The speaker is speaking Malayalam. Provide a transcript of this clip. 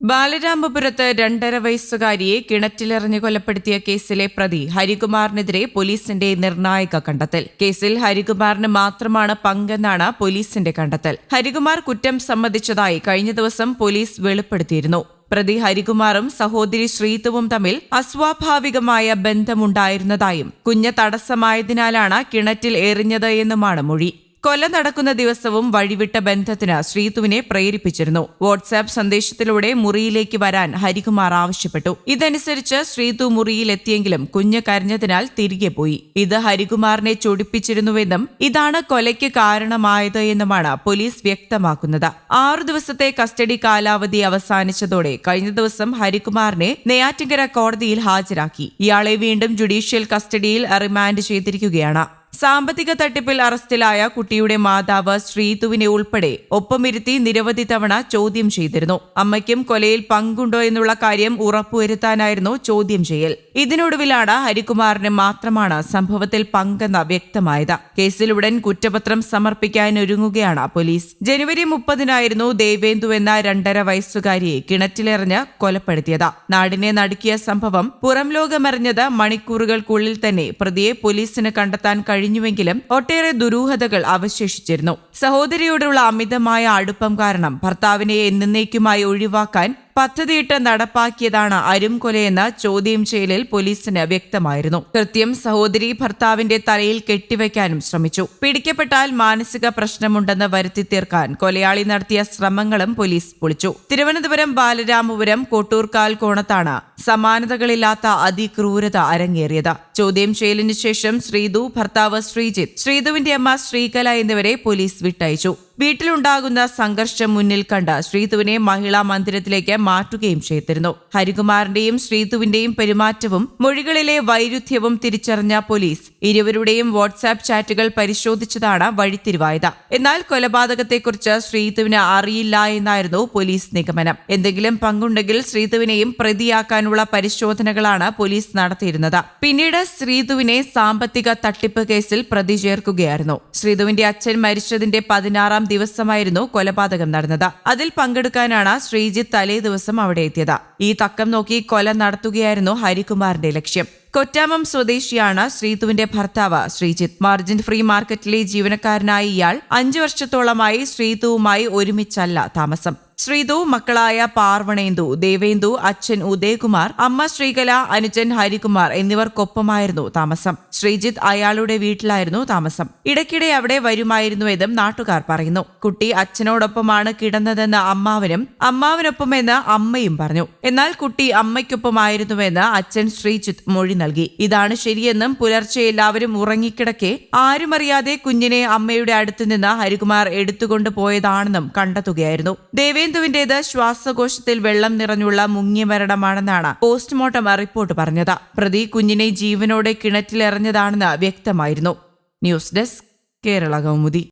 ബാലരാമപുരത്ത് 2.5 വയസ്സുകാരിയെ കിണറ്റിലെറിഞ്ഞ് കൊലപ്പെടുത്തിയ കേസിലെ പ്രതി ഹരികുമാറിനെതിരെ പോലീസിന്റെ നിർണായക കണ്ടെത്തൽ. കേസിൽ ഹരികുമാറിന് മാത്രമാണ് പങ്കെന്നാണ് പോലീസിന്റെ കണ്ടെത്തൽ. ഹരികുമാർ കുറ്റം സമ്മതിച്ചതായി കഴിഞ്ഞ ദിവസം പോലീസ് വെളിപ്പെടുത്തിയിരുന്നു. പ്രതി ഹരികുമാറും സഹോദരി ശ്രീതുവും തമ്മിൽ അസ്വാഭാവികമായ ബന്ധമുണ്ടായിരുന്നതായും കുഞ്ഞ് തടസ്സമായതിനാലാണ് കിണറ്റിൽ എറിഞ്ഞത് എന്നുമാണ് മൊഴി. കൊല നടക്കുന്ന ദിവസവും വഴിവിട്ട ബന്ധത്തിന് ശ്രീതുവിനെ പ്രേരിപ്പിച്ചിരുന്നു. വാട്സാപ്പ് സന്ദേശത്തിലൂടെ മുറിയിലേക്ക് വരാൻ ഹരികുമാർ ആവശ്യപ്പെട്ടു. ഇതനുസരിച്ച് ശ്രീതു മുറിയിലെത്തിയെങ്കിലും കുഞ്ഞ് കരഞ്ഞതിനാൽ തിരികെ പോയി. ഇത് ഹരികുമാറിനെ ചൊടിപ്പിച്ചിരുന്നുവെന്നും ഇതാണ് കൊലയ്ക്ക് കാരണമായത് എന്നുമാണ് പോലീസ് വ്യക്തമാക്കുന്നത്. 6 ദിവസത്തെ കസ്റ്റഡി കാലാവധി അവസാനിച്ചതോടെ കഴിഞ്ഞ ദിവസം ഹരികുമാറിനെ നെയ്യാറ്റിൻകര കോടതിയിൽ ഹാജരാക്കി. ഇയാളെ വീണ്ടും ജുഡീഷ്യൽ കസ്റ്റഡിയിൽ റിമാൻഡ് ചെയ്തിരിക്കുകയാണ്. സാമ്പത്തിക തട്ടിപ്പിൽ അറസ്റ്റിലായ കുട്ടിയുടെ മാതാവ് ശ്രീതുവിനെ ഉൾപ്പെടെ ഒപ്പമിരുത്തി നിരവധി തവണ ചോദ്യം ചെയ്തിരുന്നു. അമ്മയ്ക്കും കൊലയിൽ പങ്കുണ്ടോ എന്നുള്ള കാര്യം ഉറപ്പുവരുത്താനായിരുന്നു ചോദ്യം ചെയ്യൽ. ഇതിനൊടുവിലാണ് ഹരികുമാറിന് മാത്രമാണ് സംഭവത്തിൽ പങ്കെന്ന് വ്യക്തമായത്. കേസിൽ ഉടൻ കുറ്റപത്രം സമർപ്പിക്കാനൊരുങ്ങുകയാണ് പോലീസ്. ജനുവരി 30-നായിരുന്നു ദേവേന്ദു എന്ന 2.5 വയസ്സുകാരിയെ കിണറ്റിലെറിഞ്ഞ് കൊലപ്പെടുത്തിയത്. നാടിനെ നടുക്കിയ സംഭവം പുറം ലോകമറിഞ്ഞത് മണിക്കൂറുകൾക്കുള്ളിൽ തന്നെ പ്രതിയെ പോലീസിന് കണ്ടെത്താൻ കഴിഞ്ഞുവെങ്കിലും ഒട്ടേറെ ദുരൂഹതകൾ അവശേഷിച്ചിരുന്നു. സഹോദരിയോടുള്ള അമിതമായ അടുപ്പം കാരണം ഭർത്താവിനെ എന്നേക്കുമായി ഒഴിവാക്കാൻ പദ്ധതിയിട്ട് നടപ്പാക്കിയതാണ് അരുംകൊലയെന്ന് ചോദ്യം ചെയ്യലിൽ പോലീസിന് വ്യക്തമായിരുന്നു. കൃത്യം സഹോദരി ഭർത്താവിന്റെ തലയിൽ കെട്ടിവെക്കാനും ശ്രമിച്ചു. പിടിക്കപ്പെട്ടാൽ മാനസിക പ്രശ്നമുണ്ടെന്ന് വരുത്തി തീർക്കാൻ കൊലയാളി നടത്തിയ ശ്രമങ്ങളും പോലീസ് പൊളിച്ചു. തിരുവനന്തപുരം ബാലരാമപുരം കോട്ടൂർക്കാൽ കോണത്താണ് സമാനതകളില്ലാത്ത അതിക്രൂരത അരങ്ങേറിയത്. ചോദ്യം ചെയ്യലിന് ശേഷം ശ്രീതു, ഭർത്താവ് ശ്രീജിത്ത്, ശ്രീതുവിന്റെ അമ്മ ശ്രീകല എന്നിവരെ പോലീസ് വിട്ടയച്ചു. വീട്ടിലുണ്ടാകുന്ന സംഘർഷം മുന്നിൽ കണ്ട് ശ്രീതുവിനെ മഹിളാ മന്ദിരത്തിലേക്ക് മാറ്റുകയും ചെയ്തിരുന്നു. ഹരികുമാറിന്റെയും ശ്രീതുവിന്റെയും പെരുമാറ്റവും മൊഴികളിലെ വൈരുദ്ധ്യവും തിരിച്ചറിഞ്ഞ പോലീസ് ഇരുവരുടെയും വാട്സാപ്പ് ചാറ്റുകൾ പരിശോധിച്ചതാണ് വഴിത്തിരിവായത്. എന്നാൽ കൊലപാതകത്തെക്കുറിച്ച് ശ്രീതുവിന് അറിയില്ല എന്നായിരുന്നു പോലീസ് നിഗമനം. എന്തെങ്കിലും പങ്കുണ്ടെങ്കിൽ ശ്രീതുവിനെയും പ്രതിയാക്കാനുള്ള പരിശോധനകളാണ് പോലീസ് നടത്തിയിരുന്നത്. പിന്നീട് ശ്രീതുവിനെ സാമ്പത്തിക തട്ടിപ്പ് കേസിൽ പ്രതി ചേർക്കുകയായിരുന്നു. ശ്രീതുവിന്റെ അച്ഛൻ മരിച്ചതിന്റെ 16-ാം ദിവസമായിരുന്നു കൊലപാതകം നടന്നത്. അതിൽ പങ്കെടുക്കാനാണ് ശ്രീജിത്ത് തലേ ദിവസം അവിടെ എത്തിയത്. ഈ തക്കം നോക്കി കൊല നടത്തുകയായിരുന്നു ഹരികുമാറിന്റെ ലക്ഷ്യം. കൊറ്റാമം സ്വദേശിയാണ് ശ്രീതുവിന്റെ ഭർത്താവ് ശ്രീജിത്ത്. മാർജിൻ ഫ്രീ മാർക്കറ്റിലെ ജീവനക്കാരനായ ഇയാൾ 5 വർഷത്തോളമായി ശ്രീതുവുമായി ഒരുമിച്ചല്ല താമസം. ശ്രീതു മക്കളായ പാർവണേന്ദു, ദേവേന്ദു, അച്ഛൻ ഉദയകുമാർ, അമ്മ ശ്രീകല, അനുജൻ ഹരികുമാർ എന്നിവർക്കൊപ്പമായിരുന്നു താമസം. ശ്രീജിത്ത് അയാളുടെ വീട്ടിലായിരുന്നു താമസം. ഇടയ്ക്കിടെ അവിടെ വരുമായിരുന്നുവെന്നും നാട്ടുകാർ പറയുന്നു. കുട്ടി അച്ഛനോടൊപ്പമാണ് കിടന്നതെന്ന് അമ്മാവനൊപ്പമെന്ന് അമ്മയും പറഞ്ഞു. എന്നാൽ കുട്ടി അമ്മയ്ക്കൊപ്പമായിരുന്നുവെന്ന് അച്ഛൻ ശ്രീജിത്ത് മൊഴി നൽകി. ഇതാണ് ശരിയെന്നും പുലർച്ചെ എല്ലാവരും ഉറങ്ങിക്കിടക്കെ ആരുമറിയാതെ കുഞ്ഞിനെ അമ്മയുടെ അടുത്തുനിന്ന് ഹരികുമാർ എടുത്തുകൊണ്ടു പോയതാണെന്നും കണ്ടെത്തുകയായിരുന്നു. ദേവേന്ദുവിന്റേത് ശ്വാസകോശത്തിൽ വെള്ളം നിറഞ്ഞുള്ള മുങ്ങിയ മരണമാണെന്നാണ് പോസ്റ്റ്മോർട്ടം റിപ്പോർട്ട് പറഞ്ഞത്. പ്രതി കുഞ്ഞിനെ ജീവനോടെ കിണറ്റിലെറിഞ്ഞതാണെന്ന് വ്യക്തമായിരുന്നു. News desk, Kerala Kaumudi.